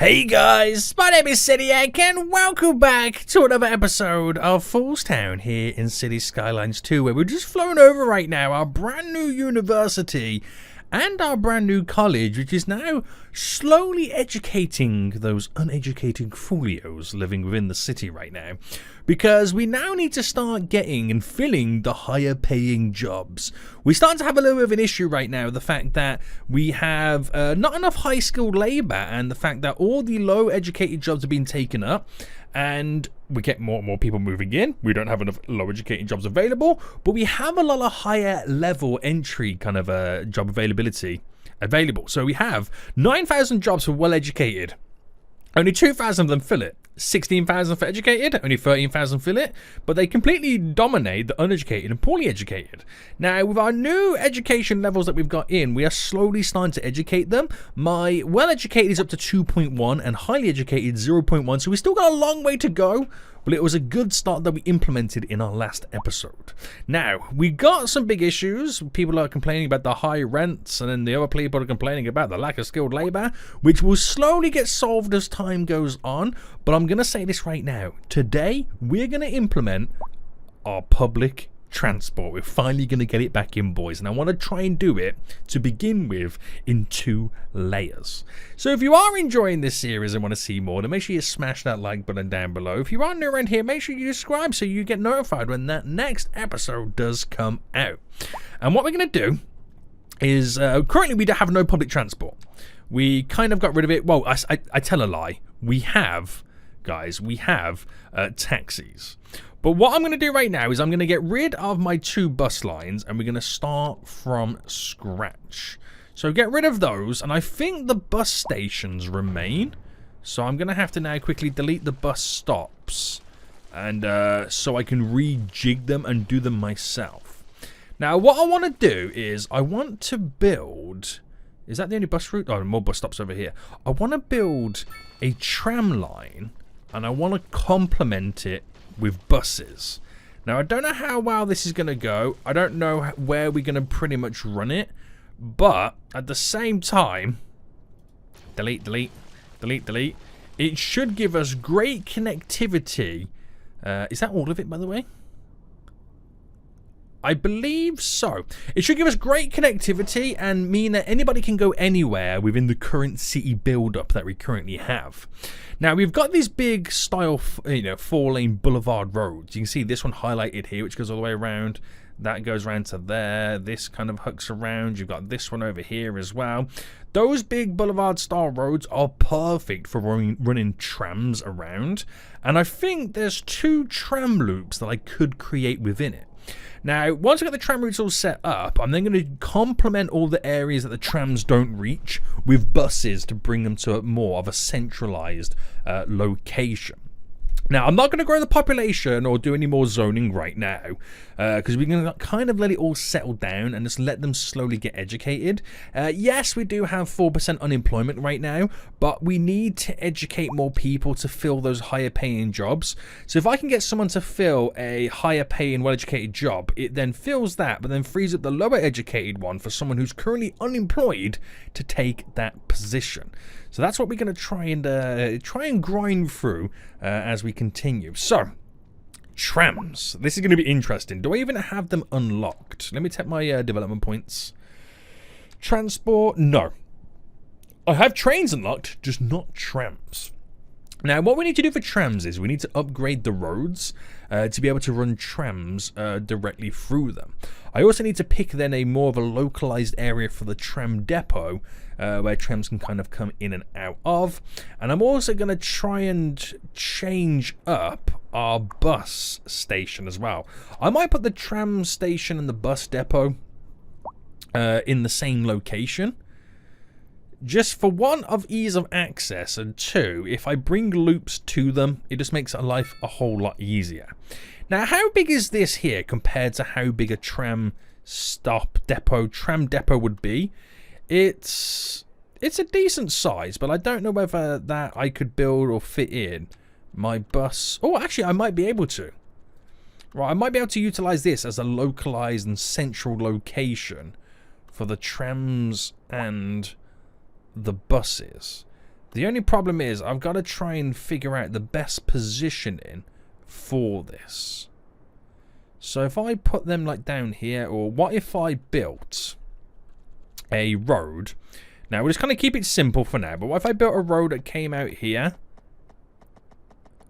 Hey guys, my name is Cidiac and welcome back to another episode of FoolsTown here in City Skylines 2, where we're just flown over right now our brand new university and our brand new college, which is now slowly educating those uneducated folios living within the city right now, because we now need to start getting and filling the higher paying jobs. We're starting to have a little bit of an issue right now, the fact that we have not enough high skilled labour, and the fact that all the low educated jobs are being taken up, and we get more and more people moving in. We don't have enough low educated jobs available, but we have a lot of higher level entry kind of job availability available. So we have 9,000 jobs for well educated, only 2,000 of them fill it. 16,000 for educated, only 13,000 fill it, but they completely dominate the uneducated and poorly educated. Now, with our new education levels that we've got in, we are slowly starting to educate them. My well-educated is up to 2.1 and highly educated 0.1, so we still got a long way to go, but it was a good start that we implemented in our last episode. Now, we got some big issues. People are complaining about the high rents, and then the other people are complaining about the lack of skilled labour, which will slowly get solved as time goes on. But I'm going to say this right now. Today, we're going to implement our public transport. We're finally going to get it back in, boys, and I want to try and do it to begin with in 2 layers. So if you are enjoying this series and want to see more, then make sure you smash that like button down below. If you are new around here, make sure you subscribe so you get notified when that next episode does come out. And what we're going to do is currently we have no public transport. We kind of got rid of it. Well, I tell a lie. We have, guys, we have taxis. But what I'm going to do right now is I'm going to get rid of my 2 bus lines, and we're going to start from scratch. So get rid of those, and I think the bus stations remain. So I'm going to have to now quickly delete the bus stops, and so I can rejig them and do them myself. Now what I want to do is I want to build... Is that the only bus route? Oh, more bus stops over here. I want to build a tram line, and I want to complement it with buses. Now, I don't know how well this is going to go. I don't know where we're going to pretty much run it. But at the same time, delete, delete, delete, delete. It should give us great connectivity. Is that all of it, by the way? I believe so. It should give us great connectivity and mean that anybody can go anywhere within the current city build-up that we currently have. Now, we've got these big style, 4-lane boulevard roads. You can see this one highlighted here, which goes all the way around. That goes around to there. This kind of hooks around. You've got this one over here as well. Those big boulevard style roads are perfect for running trams around. And I think there's 2 tram loops that I could create within it. Now, once I've got the tram routes all set up, I'm then going to complement all the areas that the trams don't reach with buses to bring them to more of a centralized location. Now, I'm not going to grow the population or do any more zoning right now, because we're going to kind of let it all settle down and just let them slowly get educated. Yes, we do have 4% unemployment right now, but we need to educate more people to fill those higher paying jobs. So if I can get someone to fill a higher paying, well-educated job, it then fills that, but then frees up the lower educated one for someone who's currently unemployed to take that position. So that's what we're going to try and grind through as we continue. So, trams. This is going to be interesting. Do I even have them unlocked? Let me take my development points. Transport? No. I have trains unlocked, just not trams. Now, what we need to do for trams is we need to upgrade the roads to be able to run trams directly through them. I also need to pick then a more of a localized area for the tram depot where trams can kind of come in and out of. And I'm also going to try and change up our bus station as well. I might put the tram station and the bus depot in the same location. Just for 1, of ease of access, and 2, if I bring loops to them, it just makes life a whole lot easier. Now, how big is this here compared to how big a tram depot would be? It's a decent size, but I don't know whether that I could build or fit in my bus. Oh, actually, I might be able to. Right, I might be able to utilize this as a localized and central location for the trams and the buses. The only problem is I've got to try and figure out the best positioning for this. So if I put them like down here, or what if I built a road? Now we'll just kind of keep it simple for now, but what if I built a road that came out here,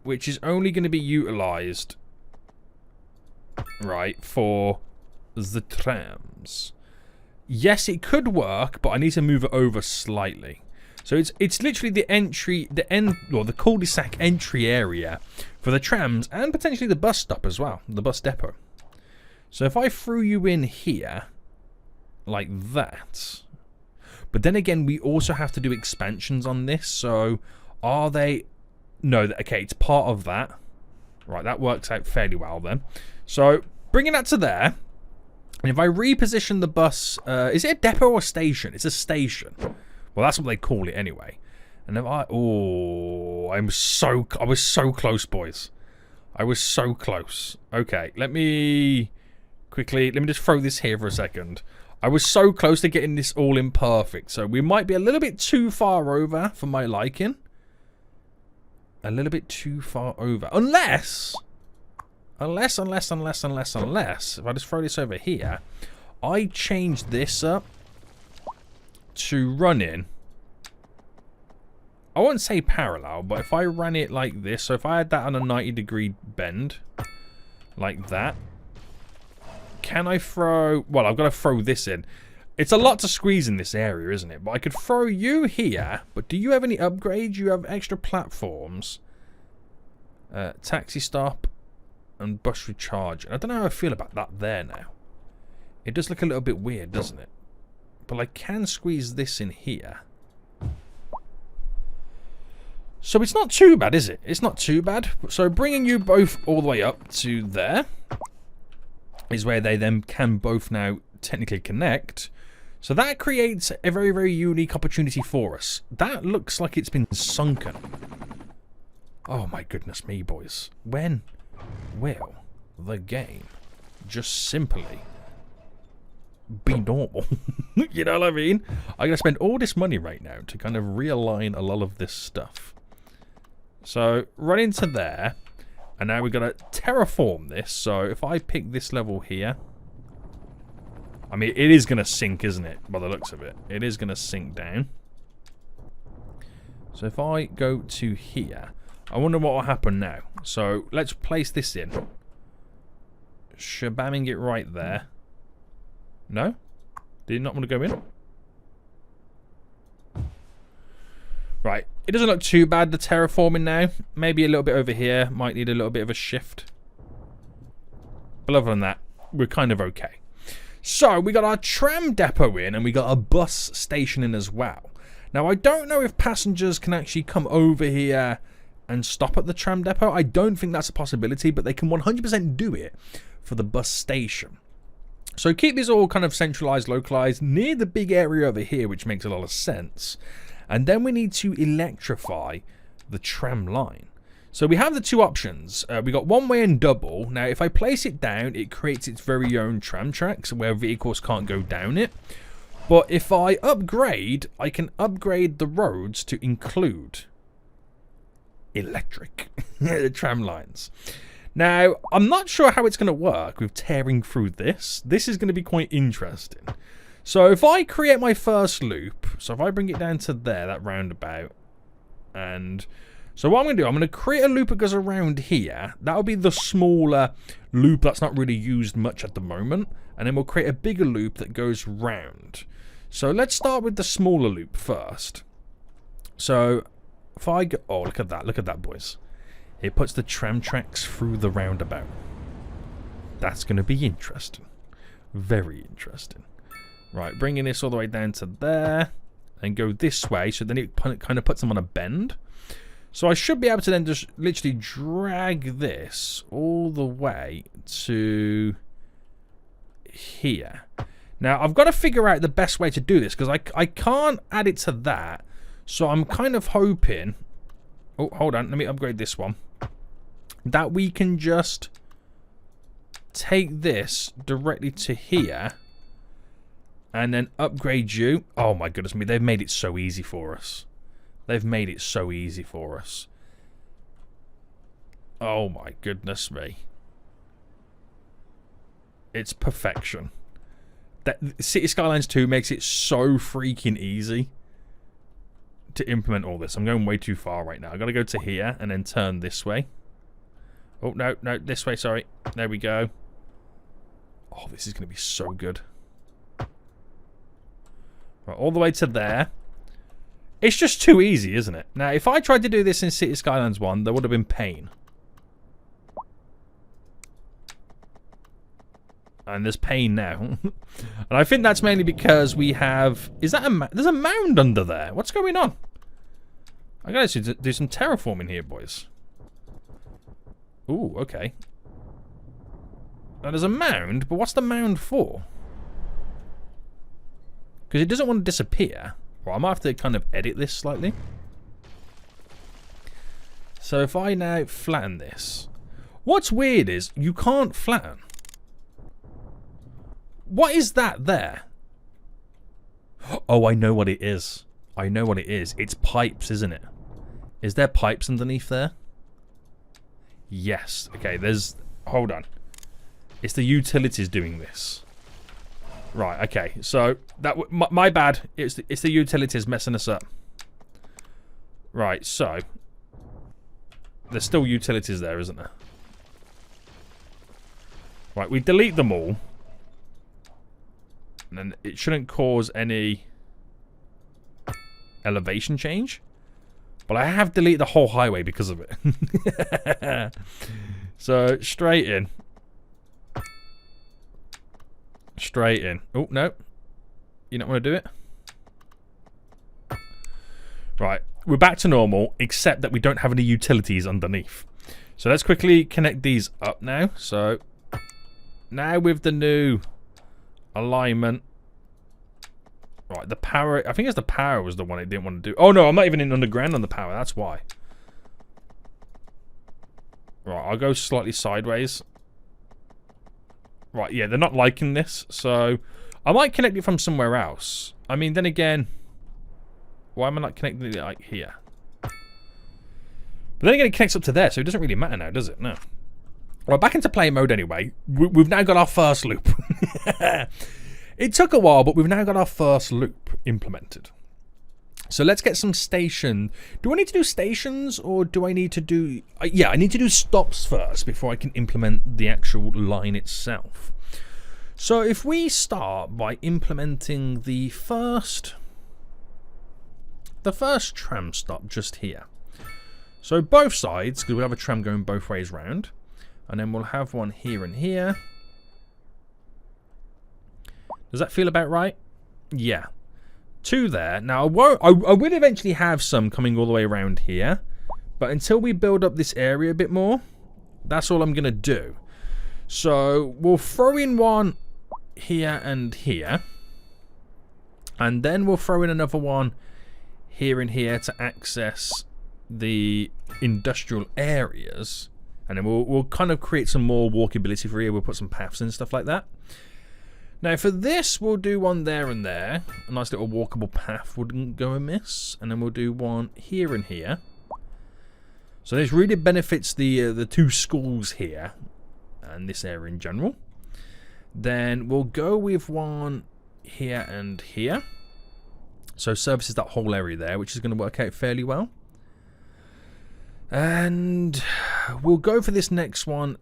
which is only going to be utilized, right, for the trams? Yes, it could work, but I need to move it over slightly. So it's literally the the cul-de-sac entry area for the trams and potentially the bus stop as well, the bus depot. So if I threw you in here like that, but then again we also have to do expansions on this. So are they? No, okay, it's part of that. Right, that works out fairly well then. So bringing that to there, and if I reposition the bus, is it a depot or a station? It's a station. Well, that's what they call it anyway. And if I... Oh, I was so close, boys. I was so close. Okay, let me just throw this here for a second. I was so close to getting this all in perfect. So we might be a little bit too far over for my liking. A little bit too far over. Unless, if I just throw this over here, I change this up to running, I won't say parallel, but if I ran it like this, so if I had that on a 90-degree bend, like that, can I throw, well, I've got to throw this in. It's a lot to squeeze in this area, isn't it? But I could throw you here, but do you have any upgrades? You have extra platforms, taxi stop, and bus recharge. I don't know how I feel about that there now. It does look a little bit weird, doesn't it? But I can squeeze this in here. So it's not too bad, is it? It's not too bad. So bringing you both all the way up to there is where they then can both now technically connect. So that creates a very, very unique opportunity for us. That looks like it's been sunken. Oh my goodness me, boys. When will the game just simply be normal? You know what I mean? I'm going to spend all this money right now to kind of realign a lot of this stuff. So run into there, and now we're going to terraform this. So if I pick this level here, I mean, it is going to sink, isn't it? By the looks of it, it is going to sink down. So if I go to here, I wonder what will happen now. So let's place this in, shabamming it right there. No? Did it not want to go in? Right. It doesn't look too bad, the terraforming now. Maybe a little bit over here. Might need a little bit of a shift. But other than that, we're kind of okay. So, we got our tram depot in, and we got a bus station in as well. Now, I don't know if passengers can actually come over here and stop at the tram depot. I don't think that's a possibility, but they can 100% do it for the bus station. So keep these all kind of centralized, localized, near the big area over here, which makes a lot of sense. And then we need to electrify the tram line. So we have the two options. We got one way and double. Now, if I place it down, it creates its very own tram tracks where vehicles can't go down it. But if I upgrade, I can upgrade the roads to include electric tram lines. Now, I'm not sure how it's going to work with tearing through this. This is going to be quite interesting. So if I create my first loop, so if I bring it down to there, that roundabout, and so what I'm going to do, I'm going to create a loop that goes around here. That'll be the smaller loop that's not really used much at the moment. And then we'll create a bigger loop that goes round. So let's start with the smaller loop first. So if I go, oh, look at that, boys. It puts the tram tracks through the roundabout. That's going to be interesting. Very interesting. Right, bringing this all the way down to there. And go this way. So then it kind of puts them on a bend. So I should be able to then just literally drag this all the way to here. Now, I've got to figure out the best way to do this. Because I can't add it to that. So I'm kind of hoping... Oh, hold on. Let me upgrade this one. That we can just take this directly to here and then upgrade you. Oh my goodness me, they've made it so easy for us. They've made it so easy for us. Oh my goodness me. It's perfection. That City Skylines 2 makes it so freaking easy to implement all this. I'm going way too far right now. I've got to go to here and then turn this way. Oh, no, no, this way, sorry. There we go. Oh, this is going to be so good. Right, all the way to there. It's just too easy, isn't it? Now, if I tried to do this in City Skylines 1, there would have been pain. And there's pain now. And I think that's mainly because we have... Is that a... There's a mound under there. What's going on? I gotta do some terraforming here, boys. Ooh, okay. Now, there's a mound, but what's the mound for? Because it doesn't want to disappear. Well, I might have to kind of edit this slightly. So if I now flatten this... What's weird is you can't flatten. What is that there? Oh, I know what it is. I know what it is. It's pipes, isn't it? Is there pipes underneath there? Yes. Okay, there's... Hold on. It's the utilities doing this. Right, okay. So, that my bad. It's the utilities messing us up. Right, so... There's still utilities there, isn't there? Right, we delete them all. And then it shouldn't cause any elevation change. But I have deleted the whole highway because of it. So, straight in. Straight in. Oh, no. You don't want to do it? Right. We're back to normal, except that we don't have any utilities underneath. So, let's quickly connect these up now. So, now with the new... alignment. Right, the power... I think it's the power was the one it didn't want to do. Oh, no, I'm not even in underground on the power. That's why. Right, I'll go slightly sideways. Right, yeah, they're not liking this. So, I might connect it from somewhere else. I mean, then again... Why am I not connecting it, like, here? But then again, it connects up to there, so it doesn't really matter now, does it? No. Well, back into play mode anyway. We've now got our first loop. It took a while, but we've now got our first loop implemented. So let's get some station. Do I need to do stations, or do I need to do... yeah, I need to do stops first before I can implement the actual line itself. So if we start by implementing the first tram stop just here. So both sides, because we'll have a tram going both ways round. And then we'll have one here and here. Does that feel about right? Yeah. 2 there. Now, I will eventually have some coming all the way around here. But until we build up this area a bit more, that's all I'm going to do. So, we'll throw in one here and here. And then we'll throw in another one here and here to access the industrial areas. And then we'll kind of create some more walkability for here. We'll put some paths and stuff like that. Now for this, we'll do one there and there. A nice little walkable path wouldn't go amiss. And then we'll do one here and here. So this really benefits the 2 schools here. And this area in general. Then we'll go with one here and here. So services that whole area there, which is going to work out fairly well. And we'll go for this next one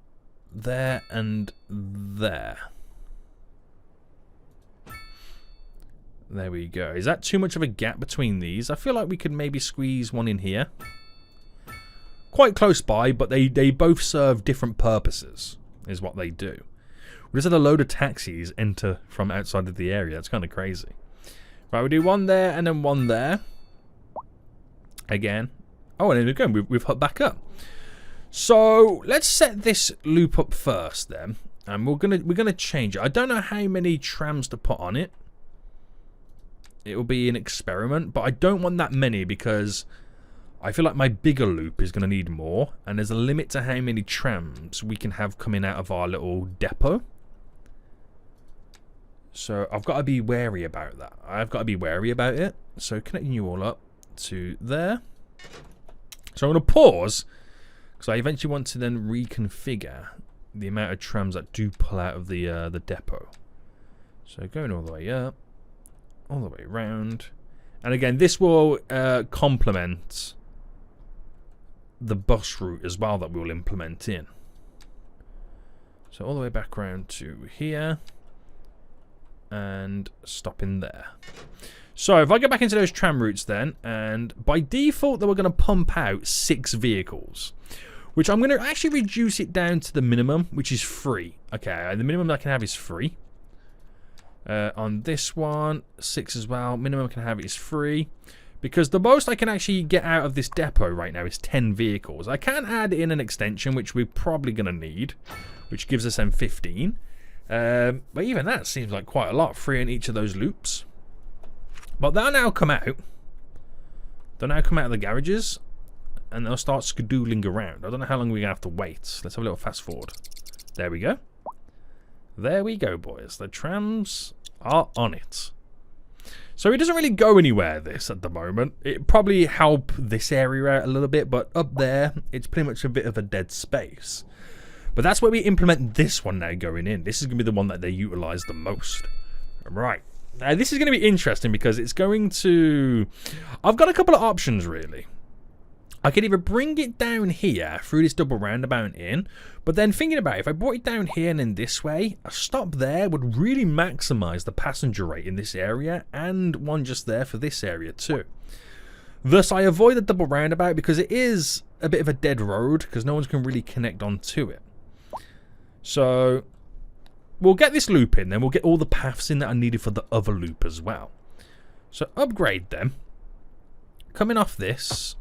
there and there. There we go. Is that too much of a gap between these? I feel like we could maybe squeeze one in here. Quite close by, but they both serve different purposes, is what they do. We just had a load of taxis enter from outside of the area. That's kind of crazy. Right, we'll do one there and then one there. Again. Oh, and then again, we've hooked back up. So let's set this loop up first, then, and we're gonna change it. I don't know how many trams to put on it. It will be an experiment, but I don't want that many because I feel like my bigger loop is gonna need more, and there's a limit to how many trams we can have coming out of our little depot. So I've got to be wary about that. I've got to be wary about it. So connecting you all up. to there. So I'm going to pause because I eventually want to then reconfigure the amount of trams that do pull out of the depot. So going all the way up, all the way around. And again, this will complement the bus route as well that we'll implement in. So all the way back around to here. And stop in there. So if I go back into those tram routes then, and by default they were going to pump out 6 vehicles, which I'm going to actually reduce it down to the minimum, which is 3. Okay, the minimum I can have is 3. On this one, 6 as well. Minimum I can have is 3. Because the most I can actually get out of this depot right now is 10 vehicles. I can add in an extension, which we're probably going to need, which gives us then 15. But even that seems like quite a lot, 3 in each of those loops. But they'll now come out. They'll now come out of the garages, and they'll start skedoodling around. I don't know how long we're going to have to wait. Let's have a little fast forward. There we go. There we go, boys. The trams are on it. So it doesn't really go anywhere, this, at the moment. It probably help this area out a little bit, but up there, it's pretty much a bit of a dead space. But that's where we implement this one now going in. This is going to be the one that they utilize the most. Right. Now, this is going to be interesting because it's going to... I've got a couple of options, really. I could either bring it down here through this double roundabout in, but then thinking about it, if I brought it down here and then this way, a stop there would really maximize the passenger rate in this area, and one just there for this area too. Thus, I avoid the double roundabout because it is a bit of a dead road because no one can really connect onto it. So we'll get this loop in, then we'll get all the paths in that are needed for the other loop as well. So upgrade them. Coming off this,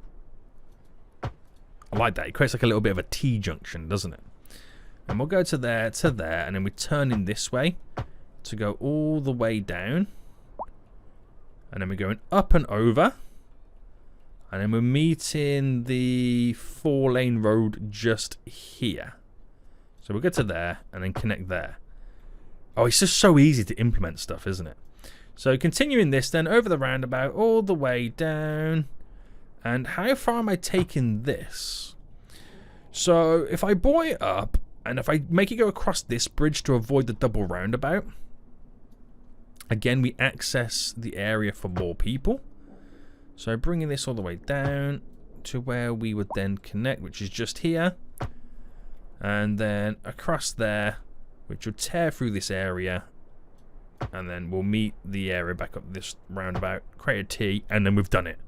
I like that. It creates like a little bit of a T-junction, doesn't it? And we'll go to there, and then we turn in this way to go all the way down. And then we're going up and over. And then we're meeting the 4-lane road just here. So we'll get to there and then connect there. Oh, it's just so easy to implement stuff, isn't it? So continuing this then over the roundabout all the way down. And how far am I taking this? So if I brought it up and if I make it go across this bridge to avoid the double roundabout, again we access the area for more people. So bringing this all the way down to where we would then connect, which is just here. And then across there, which will tear through this area. And then we'll meet the area back up this roundabout, create a T, and then we've done it.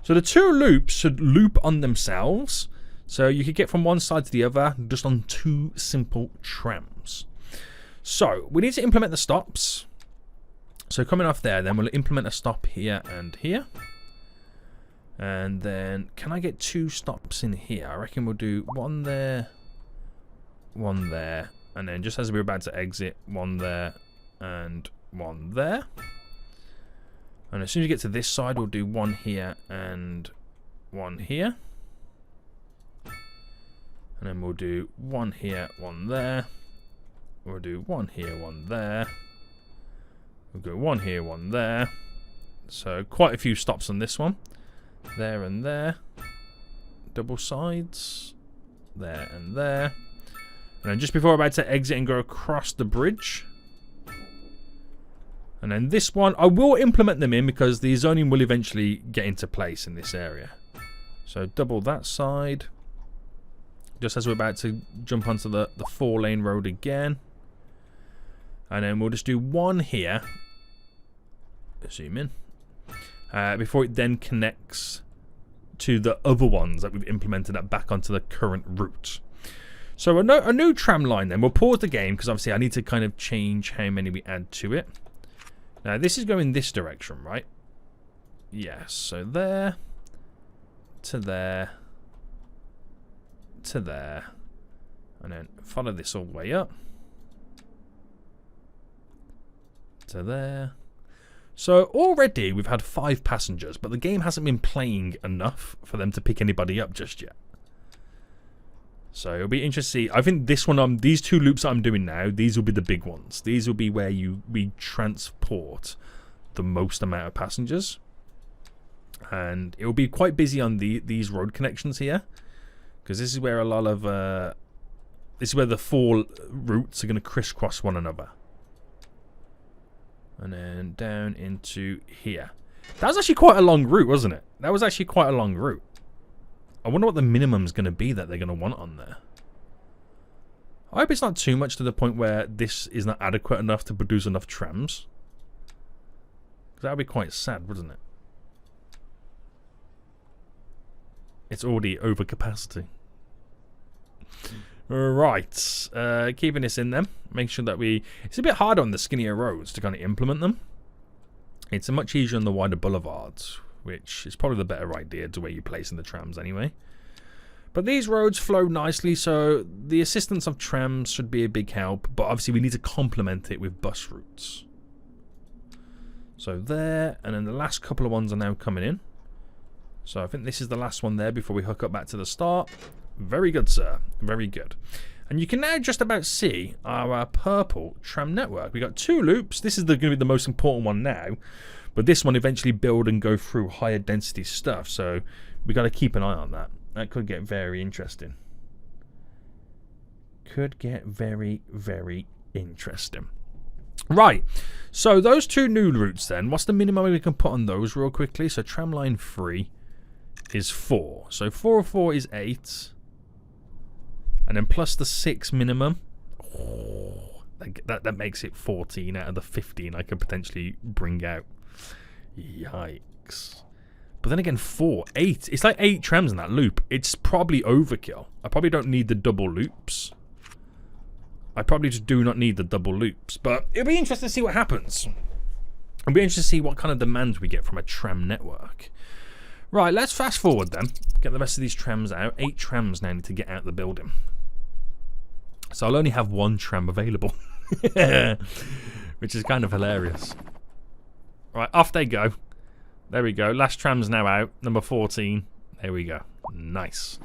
So the 2 loops should loop on themselves. So you could get from one side to the other just on 2 simple trams. So we need to implement the stops. So coming off there, then we'll implement a stop here and here. And then can I get 2 stops in here? I reckon we'll do one there, one there. And then just as we're about to exit, one there and one there. And as soon as you get to this side, we'll do one here and one here. And then we'll do one here, one there. We'll do one here, one there. We'll go one here, one there. So quite a few stops on this one. There and there. Double sides. There and there. And then just before we're about to exit and go across the bridge. And then this one, I will implement them in because the zoning will eventually get into place in this area. So double that side. Just as we're about to jump onto the 4-lane road again. And then we'll just do one here. Zoom in. Before it then connects to the other ones that we've implemented that back onto the current route. So a new tram line then. We'll pause the game because obviously I need to kind of change how many we add to it. Now this is going this direction, right? Yes, so there, to there, to there, and then follow this all the way up, to there. So already we've had 5 passengers, but the game hasn't been playing enough for them to pick anybody up just yet. So it'll be interesting. I think this one, these 2 loops that I'm doing now, these will be the big ones. These will be where we transport the most amount of passengers. And it will be quite busy on these road connections here, because this is where a lot of this is where the 4 routes are going to crisscross one another. And then down into here. That was actually quite a long route, wasn't it? That was actually quite a long route. I wonder what the minimum's going to be that they're going to want on there. I hope it's not too much to the point where this is not adequate enough to produce enough trams. Because that would be quite sad, wouldn't it? It's already over capacity. Right. Keeping this in them. Make sure that we... It's a bit hard on the skinnier roads to kind of implement them. It's much easier on the wider boulevards, which is probably the better idea to where you place in the trams anyway. But these roads flow nicely, so the assistance of trams should be a big help. But obviously we need to complement it with bus routes. So there, and then the last couple of ones are now coming in. So I think this is the last one there before we hook up back to the start. Very good, sir. Very good. And you can now just about see our purple tram network. We got 2 loops. This is going to be the most important one now. But this one eventually build and go through higher density stuff. So we got to keep an eye on that. That could get very interesting. Could get very, very interesting. Right. So those 2 new routes then. What's the minimum we can put on those real quickly? So tramline 3 is 4. So 4 of 4 is 8. And then plus the 6 minimum. Oh, that makes it 14 out of the 15 I could potentially bring out. Yikes. But then again, 4, 8. It's like 8 trams in that loop. It's probably overkill. I probably don't need the double loops. I probably just do not need the double loops. But it'll be interesting to see what happens. It'll be interesting to see what kind of demands we get from a tram network. Right, let's fast forward then. Get the rest of these trams out. 8 trams now need to get out of the building. So I'll only have 1 tram available. Which is kind of hilarious. Right, off they go. There we go. Last tram's now out. Number 14. There we go. Nice.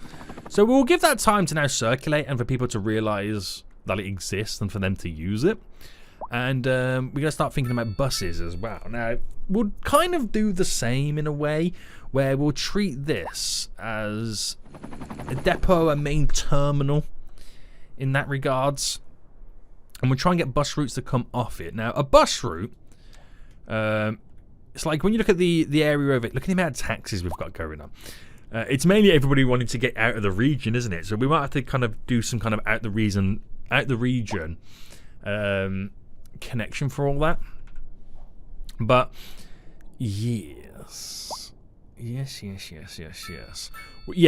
So we'll give that time to now circulate and for people to realise that it exists and for them to use it. And we're going to start thinking about buses as well. Now, we'll kind of do the same in a way where we'll treat this as a depot, a main terminal in that regards. And we'll try and get bus routes to come off it. Now, a bus route, it's like when you look at the area of it, look at the amount of taxis we've got going on. It's mainly everybody wanting to get out of the region, isn't it? So we might have to kind of do some kind of out the region connection for all that. But yes. Yeah,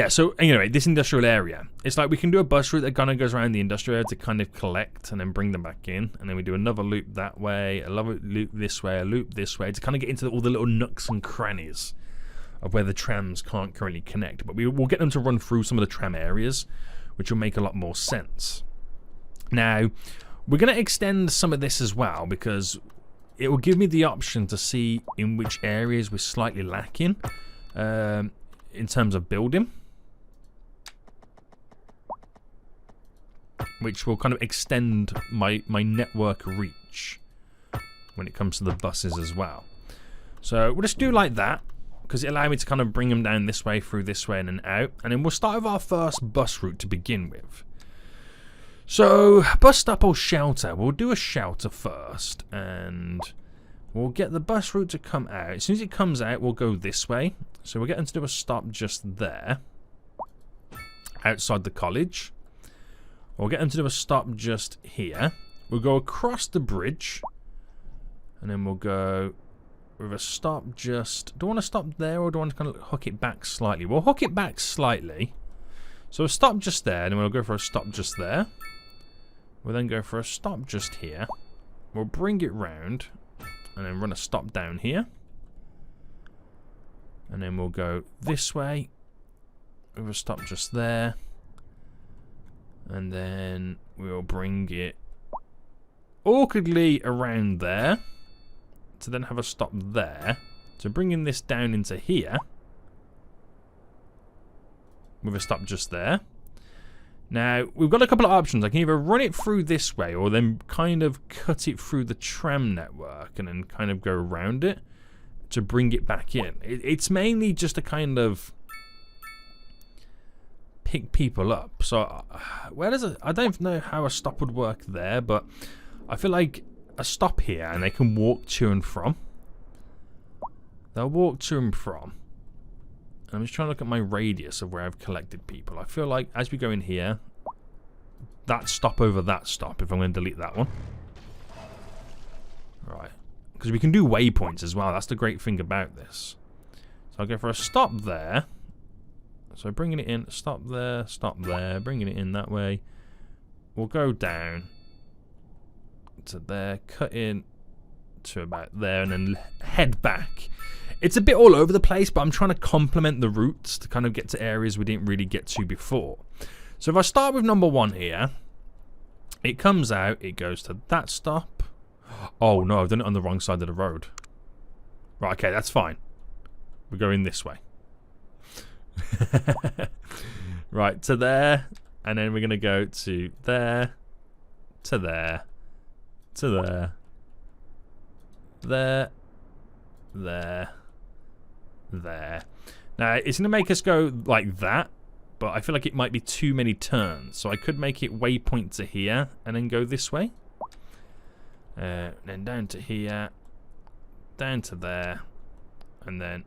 so anyway, this industrial area. It's like we can do a bus route that kind of goes around the industrial area to kind of collect and then bring them back in. And then we do another loop that way, another loop this way, a loop this way to kind of get into all the little nooks and crannies of where the trams can't currently connect. But we'll get them to run through some of the tram areas, which will make a lot more sense. Now, we're going to extend some of this as well because it will give me the option to see in which areas we're slightly lacking in terms of building, which will kind of extend my network reach when it comes to the buses as well. So we'll just do like that because it allows me to kind of bring them down this way, through this way and then out. And then we'll start with our first bus route to begin with. So, bus stop or shelter. We'll do a shelter first, and we'll get the bus route to come out. As soon as it comes out, we'll go this way. So we're getting to do a stop just there, outside the college. We'll get them to do a stop just here. We'll go across the bridge, and then we'll go with a stop just... Do I want to stop there, or do I want to kind of hook it back slightly? We'll hook it back slightly. So a stop just there, and then we'll go for a stop just there. We'll then go for a stop just here. We'll bring it round and then run a stop down here. And then we'll go this way with a stop just there. And then we'll bring it awkwardly around there to then have a stop there. So bringing this down into here with a stop just there. Now, we've got a couple of options. I can either run it through this way or then kind of cut it through the tram network and then kind of go around it. to bring it back in. It's mainly just to kind of pick people up. So where does it? I don't know how a stop would work there, but I feel like a stop here and they can walk to and from. They'll walk to and from. I'm just trying to look at my radius of where I've collected people. I feel like as we go in here, that stop over that stop, if I'm going to delete that one. Right. Because we can do waypoints as well. That's the great thing about this. So I'll go for a stop there. So bringing it in, stop there, bringing it in that way. We'll go down to there, cut in to about there, and then head back. It's a bit all over the place, but I'm trying to complement the routes to kind of get to areas we didn't really get to before. So if I start with number 1 here, it comes out, it goes to that stop. Oh no, I've done it on the wrong side of the road. Right, okay, that's fine. We're going this way. Right, to there, and then we're going to go to there, to there, to there, there, there, there. Now, it's going to make us go like that, but I feel like it might be too many turns. So I could make it waypoint to here, and then go this way. Then down to here, down to there, and then...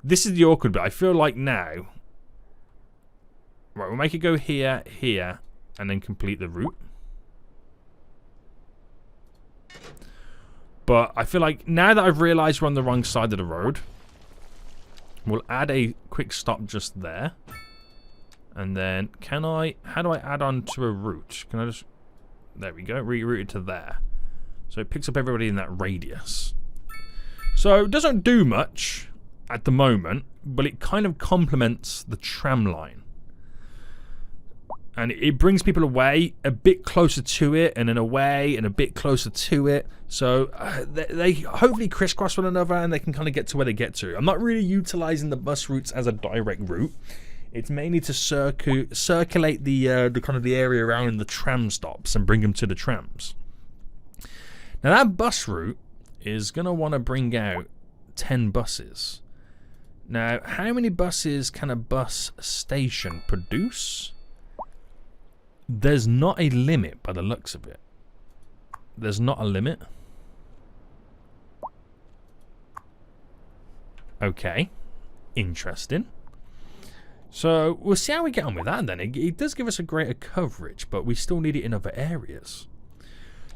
This is the awkward bit. I feel like now... Right, we'll make it go here, here, and then complete the route. But I feel like now that I've realised we're on the wrong side of the road, we'll add a quick stop just there. And then, can I... How do I add on to a route? Can I just... There we go, reroute it to there. So it picks up everybody in that radius. So it doesn't do much at the moment, but it kind of complements the tram line. And it brings people away a bit closer to it, and then away and a bit closer to it. So they hopefully crisscross one another and they can kind of get to where they get to. I'm not really utilising the bus routes as a direct route. It's mainly to circulate the kind of the area around the tram stops and bring them to the trams. Now that bus route is going to want to bring out 10 buses. Now, how many buses can a bus station produce? There's not a limit by the looks of it. There's not a limit. Okay. Interesting. So, we'll see how we get on with that then. It does give us a greater coverage, but we still need it in other areas.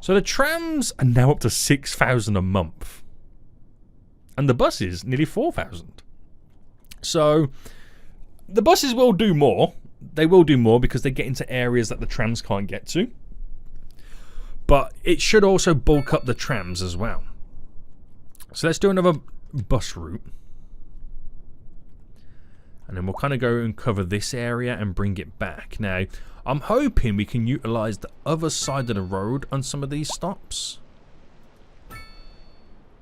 So, the trams are now up to 6,000 a month. And the buses, nearly 4,000. So, the buses will do more. They will do more because they get into areas that the trams can't get to. But it should also bulk up the trams as well. So, let's do another bus route. And then we'll kind of go and cover this area and bring it back. Now, I'm hoping we can utilise the other side of the road on some of these stops.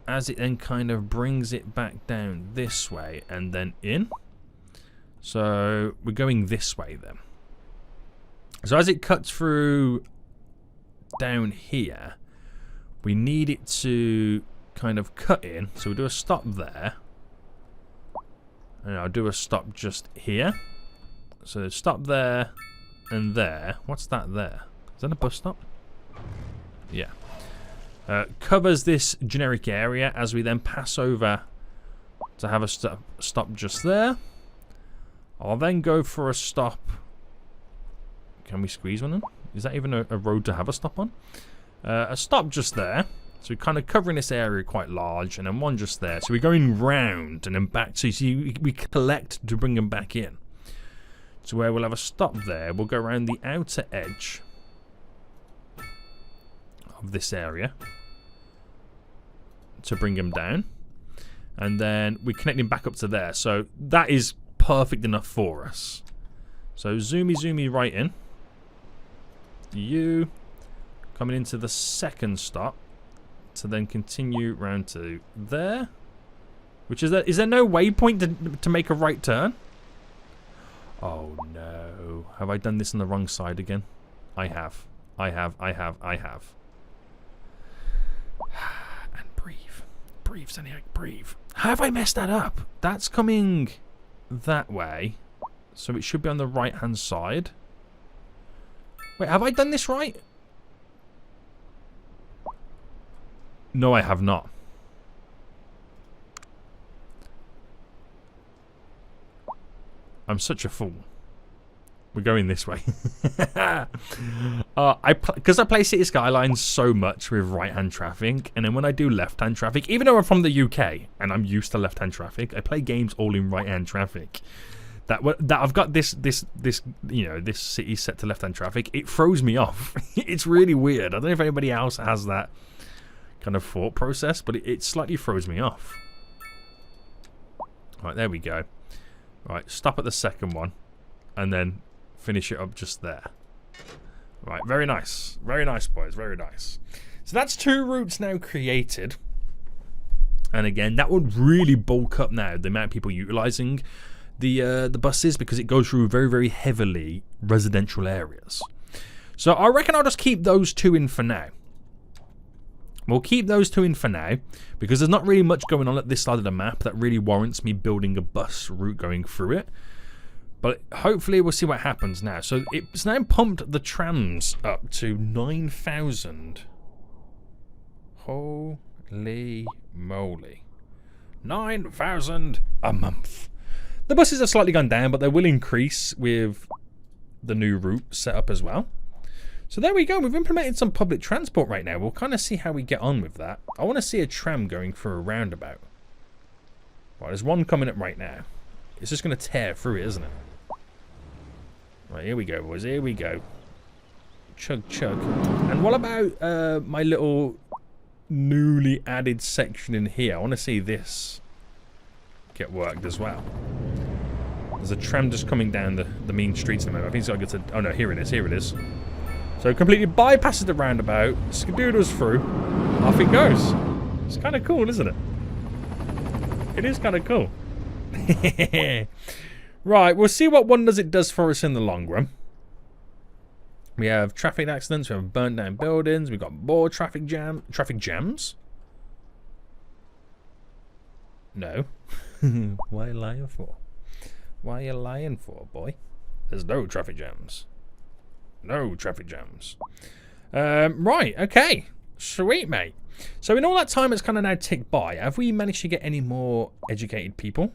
As it then kind of brings it back down this way and then in. So, we're going this way then. So, as it cuts through down here, we need it to kind of cut in. So, we'll do a stop there. And I'll do a stop just here. So stop there and there. What's that there? Is that a bus stop? Yeah. Covers this generic area as we then pass over to have a stop just there. I'll then go for a stop. Can we squeeze one in? Is that even a road to have a stop on? A stop just there. So we're kind of covering this area quite large, and then one just there. So we're going round and then back. So you see, we collect to bring them back in. So where we'll have a stop there. We'll go around the outer edge of this area to bring them down. And then we connect them back up to there. So that is perfect enough for us. So zoomy right in. You coming into the second stop. To then continue round to there. Which is that? Is there no waypoint to make a right turn? Oh no. Have I done this on the wrong side again? I have. And breathe. breathe, Zeniac, breathe. How have I messed that up? That's coming that way. So it should be on the right-hand side. Wait, have I done this right? No, I have not. I'm such a fool. We're going this way. Because I play City Skylines so much with right-hand traffic, and then when I do left-hand traffic, even though I'm from the UK and I'm used to left-hand traffic, I play games all in right-hand traffic. That I've got this city set to left-hand traffic. It throws me off. It's really weird. I don't know if anybody else has that kind of thought process, but it slightly throws me off. Right, there we go. Right, stop at the second one, and then finish it up just there. Right, very nice. Very nice, boys. Very nice. So that's 2 routes now created. And again, that would really bulk up now the amount of people utilising the buses, because it goes through very, very heavily residential areas. So I reckon I'll just keep those 2 in for now. We'll keep those 2 in for now, because there's not really much going on at this side of the map that really warrants me building a bus route going through it. But hopefully we'll see what happens now. So it's now pumped the trams up to 9,000. Holy moly. 9,000 a month. The buses have slightly gone down, but they will increase with the new route set up as well. So there we go. We've implemented some public transport right now. We'll kind of see how we get on with that. I want to see a tram going through a roundabout. Right, there's one coming up right now. It's just going to tear through it, isn't it? Right, here we go, boys. Here we go. Chug, chug. And what about my little newly added section in here? I want to see this get worked as well. There's a tram just coming down the main streets at the moment. I think it's got to get to... Oh, no, here it is. Here it is. So it completely bypasses the roundabout, skadoodles through, off it goes. It's kind of cool, isn't it? It is kind of cool. Right, we'll see what wonders it does for us in the long run. We have traffic accidents, we have burnt down buildings, we've got more traffic jams? No. Why are you lying for? Why are you lying for, boy? There's no traffic jams. No traffic jams. Right, okay. Sweet, mate. So in all that time it's kind of now ticked by, have we managed to get any more educated people?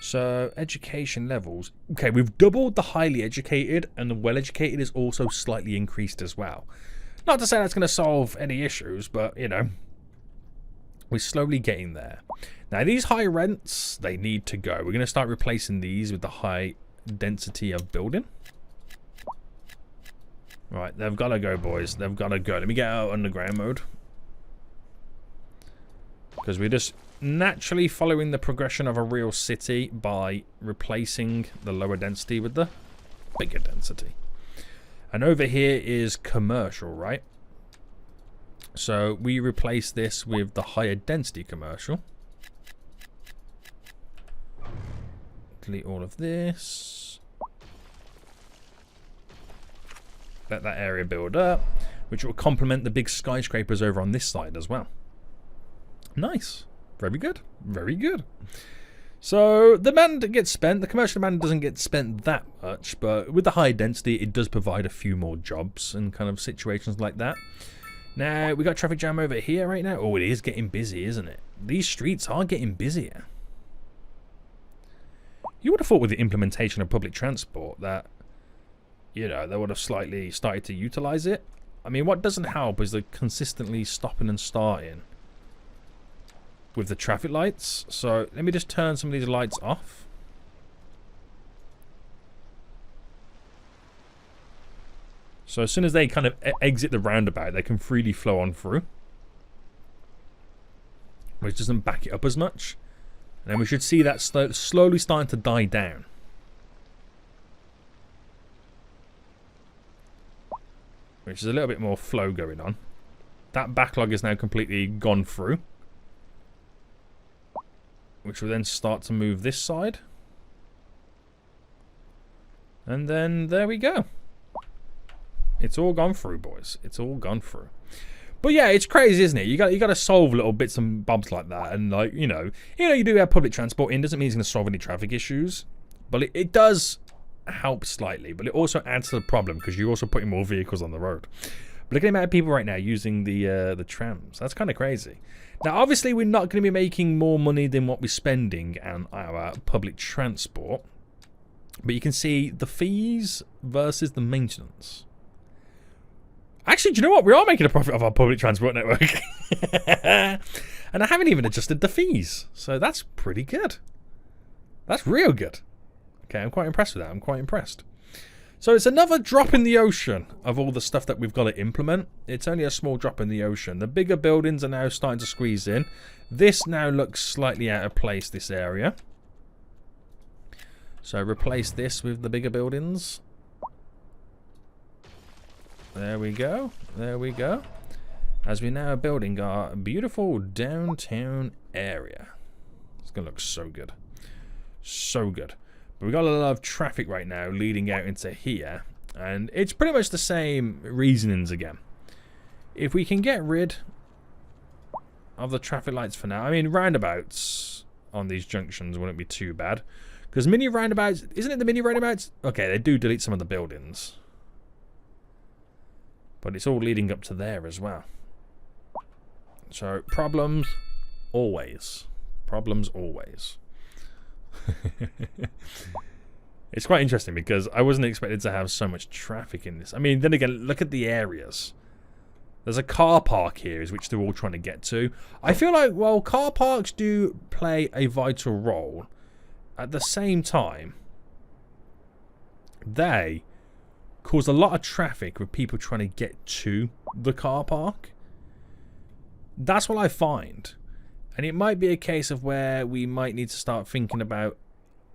So, education levels. Okay, we've doubled the highly educated, and the well-educated is also slightly increased as well. Not to say that's going to solve any issues, but, you know, we're slowly getting there. Now, these high rents, they need to go. We're going to start replacing these with the high density of building. Right, they've got to go, boys. They've got to go. Let me get out underground mode. Because we're just naturally following the progression of a real city by replacing the lower density with the bigger density. And over here is commercial, right? So we replace this with the higher density commercial. Delete all of this. Let that area build up, which will complement the big skyscrapers over on this side as well. Nice. Very good. Very good. So the demand gets spent. The commercial demand doesn't get spent that much, but with the high density, it does provide a few more jobs and kind of situations like that. Now, we got traffic jam over here right now. Oh, it is getting busy, isn't it? These streets are getting busier. You would have thought with the implementation of public transport that, you know, they would have slightly started to utilize it. I mean, what doesn't help is the consistently stopping and starting with the traffic lights. So let me just turn some of these lights off. So as soon as they kind of exit the roundabout, they can freely flow on through, which doesn't back it up as much. And then we should see that slowly starting to die down. Which is a little bit more flow going on. That backlog is now completely gone through, which will then start to move this side. And then there we go. It's all gone through, boys. It's all gone through. But yeah, it's crazy, isn't it? You got to solve little bits and bobs like that, and like you do have public transport in. Doesn't mean it's going to solve any traffic issues, but it does help slightly. But it also adds to the problem because you're also putting more vehicles on the road. But look at the amount of people right now using the trams. That's kind of crazy. Now, obviously, we're not going to be making more money than what we're spending on our public transport. But you can see the fees versus the maintenance. Actually, do you know what? We are making a profit off our public transport network. And I haven't even adjusted the fees. So that's pretty good. That's real good. Okay, I'm quite impressed with that. I'm quite impressed. So it's another drop in the ocean of all the stuff that we've got to implement. It's only a small drop in the ocean. The bigger buildings are now starting to squeeze in. This now looks slightly out of place, this area. So replace this with the bigger buildings. There we go. There we go. As we now are building our beautiful downtown area. It's going to look so good. So good. But we've got a lot of traffic right now leading out into here. And it's pretty much the same reasonings again. If we can get rid of the traffic lights for now. I mean, roundabouts on these junctions wouldn't be too bad. Because mini roundabouts, isn't it the mini roundabouts? Okay, they do delete some of the buildings. But it's all leading up to there as well. So, problems always. Problems always. It's quite interesting because I wasn't expected to have so much traffic in this. I mean, then again, look at the areas. There's a car park here, which they're all trying to get to. I feel like, well, car parks do play a vital role. At the same time, they cause a lot of traffic with people trying to get to the car park. That's what I find. And it might be a case of where we might need to start thinking about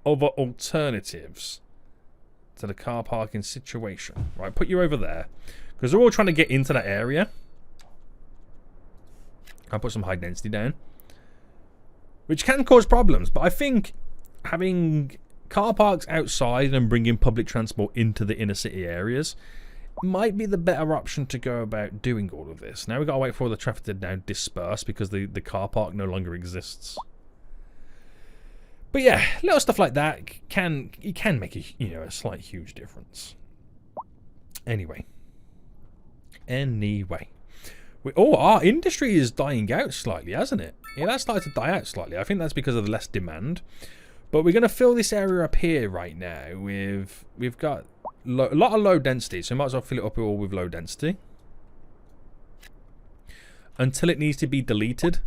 other alternatives to the car parking situation. Right, put you over there. Because they're all trying to get into that area. I'll put some high density down. Which can cause problems. But I think having car parks outside and bringing public transport into the inner city areas might be the better option to go about doing all of this. Now we've got to wait for all the traffic to now disperse because the car park no longer exists. But yeah, little stuff like that can make a slight huge difference. Anyway, our industry is dying out slightly, hasn't it? Yeah, that's started to die out slightly. I think that's because of the less demand. But we're going to fill this area up here right now with... We've got a lot of low density, so we might as well fill it up all with low density. Until it needs to be deleted.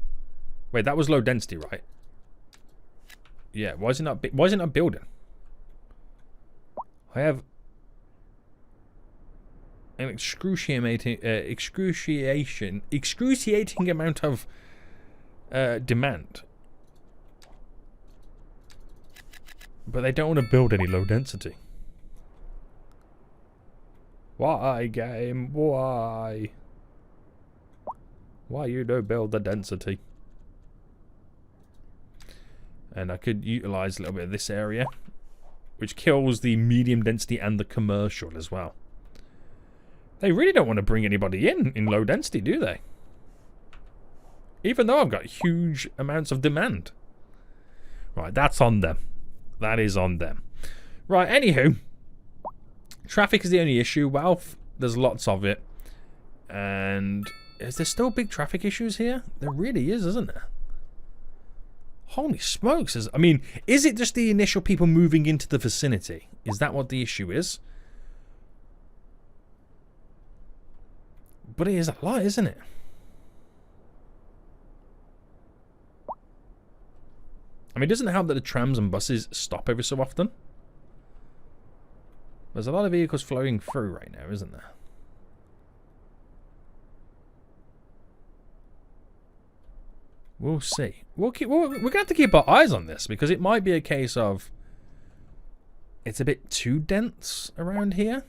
Wait, that was low density, right? Yeah, why is it not building? I have an excruciating amount of demand. But they don't want to build any low density. Why, game? Why? Why you don't build the density? And I could utilize a little bit of this area, which kills the medium density and the commercial as well. They really don't want to bring anybody in low density, do they? Even though I've got huge amounts of demand. Right, that's on them. That is on them. Right, anywho. Traffic is the only issue. Well, there's lots of it. And is there still big traffic issues here? There really is, isn't there? Holy smokes. I mean, is it just the initial people moving into the vicinity? Is that what the issue is? But it is a lot, isn't it? I mean, it doesn't help that the trams and buses stop every so often. There's a lot of vehicles flowing through right now, isn't there? We'll see. We're going to have to keep our eyes on this because it might be a case of it's a bit too dense around here.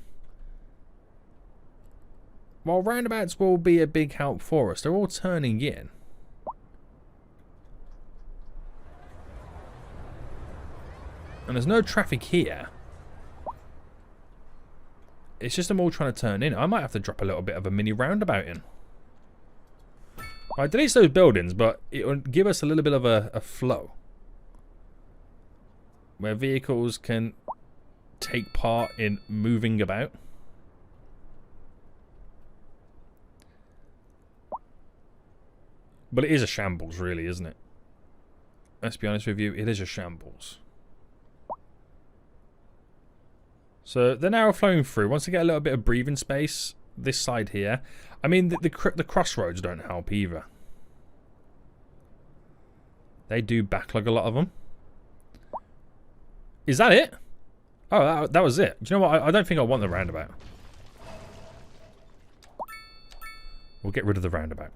While roundabouts will be a big help for us, they're all turning in. And there's no traffic here. It's just them all trying to turn in. I might have to drop a little bit of a mini roundabout in. Right, delete those buildings, but it will give us a little bit of a flow. Where vehicles can take part in moving about. But it is a shambles, really, isn't it? Let's be honest with you, it is a shambles. So they're now flowing through. Once they get a little bit of breathing space, this side here. I mean, the crossroads don't help either. They do backlog a lot of them. Is that it? Oh, that was it. Do you know what? I don't think I want the roundabout. We'll get rid of the roundabout.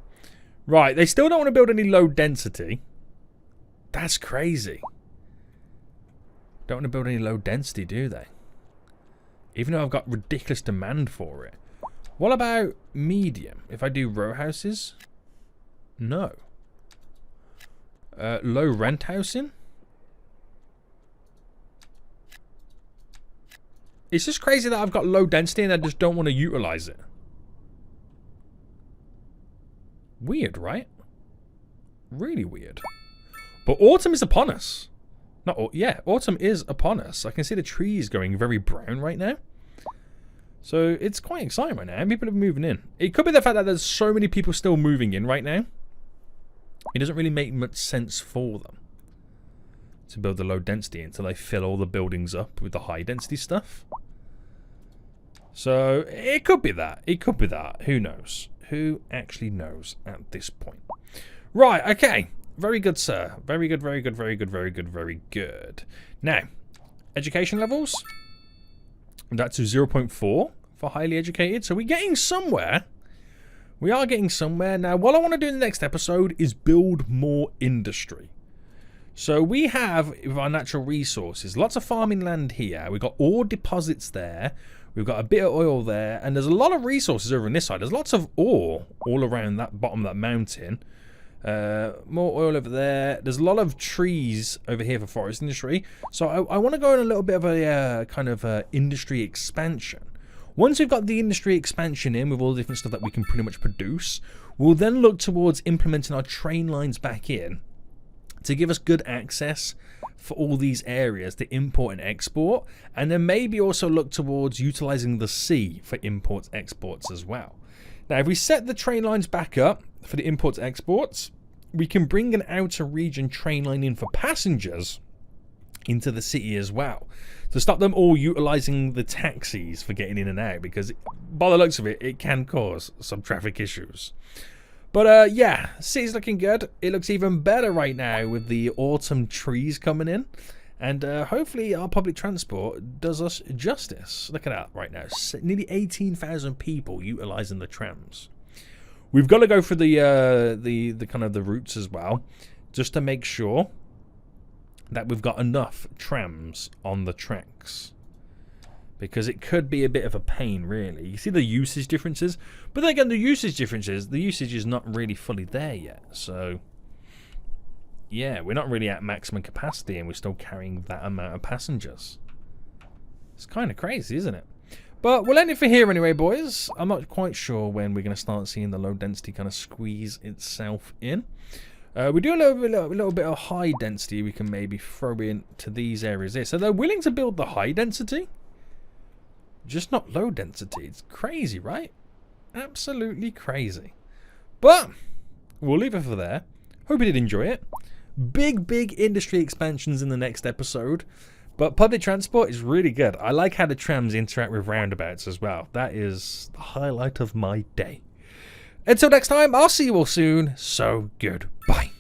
Right, they still don't want to build any low density. That's crazy. Don't want to build any low density, do they? Even though I've got ridiculous demand for it. What about medium? If I do row houses? No. Low rent housing? It's just crazy that I've got low density and I just don't want to utilize it. Weird, right? Really weird. But autumn is upon us. Yeah, autumn is upon us. I can see the trees going very brown right now. So it's quite exciting right now. And people are moving in. It could be the fact that there's so many people still moving in right now. It doesn't really make much sense for them to build the low density until they fill all the buildings up with the high density stuff. So it could be that. It could be that. Who knows? Who actually knows at this point? Right, okay. Very good, sir. Very good, very good, very good, very good, very good. Now, education levels. That's to 0.4 for highly educated. So we're getting somewhere. We are getting somewhere. Now, what I want to do in the next episode is build more industry. So we have, with our natural resources, lots of farming land here. We've got ore deposits there. We've got a bit of oil there. And there's a lot of resources over on this side. There's lots of ore all around that bottom of that mountain. More oil over there. There's a lot of trees over here for forest industry. So I want to go on a little bit of a kind of industry expansion. Once we've got the industry expansion in with all the different stuff that we can pretty much produce, we'll then look towards implementing our train lines back in to give us good access for all these areas to import and export, and then maybe also look towards utilizing the sea for imports exports as well. Now, if we set the train lines back up for the imports exports, we can bring an outer region train line in for passengers into the city as well, to stop them all utilizing the taxis for getting in and out, because by the looks of it, it can cause some traffic issues. But yeah, city's looking good. It looks even better right now with the autumn trees coming in. And hopefully our public transport does us justice. Look at that right now. Nearly 18,000 people utilizing the trams. We've got to go for the kind of the routes as well, just to make sure that we've got enough trams on the tracks. Because it could be a bit of a pain, really. You see the usage differences? But then again, the usage is not really fully there yet. So, yeah, we're not really at maximum capacity and we're still carrying that amount of passengers. It's kind of crazy, isn't it? But we'll end it for here anyway, boys. I'm not quite sure when we're going to start seeing the low density kind of squeeze itself in. We do a little bit of high density we can maybe throw in to these areas here. So they're willing to build the high density, just not low density. It's crazy, right? Absolutely crazy. But we'll leave it for there. Hope you did enjoy it. Big industry expansions in the next episode. But public transport is really good. I like how the trams interact with roundabouts as well. That is the highlight of my day. Until next time, I'll see you all soon. So goodbye.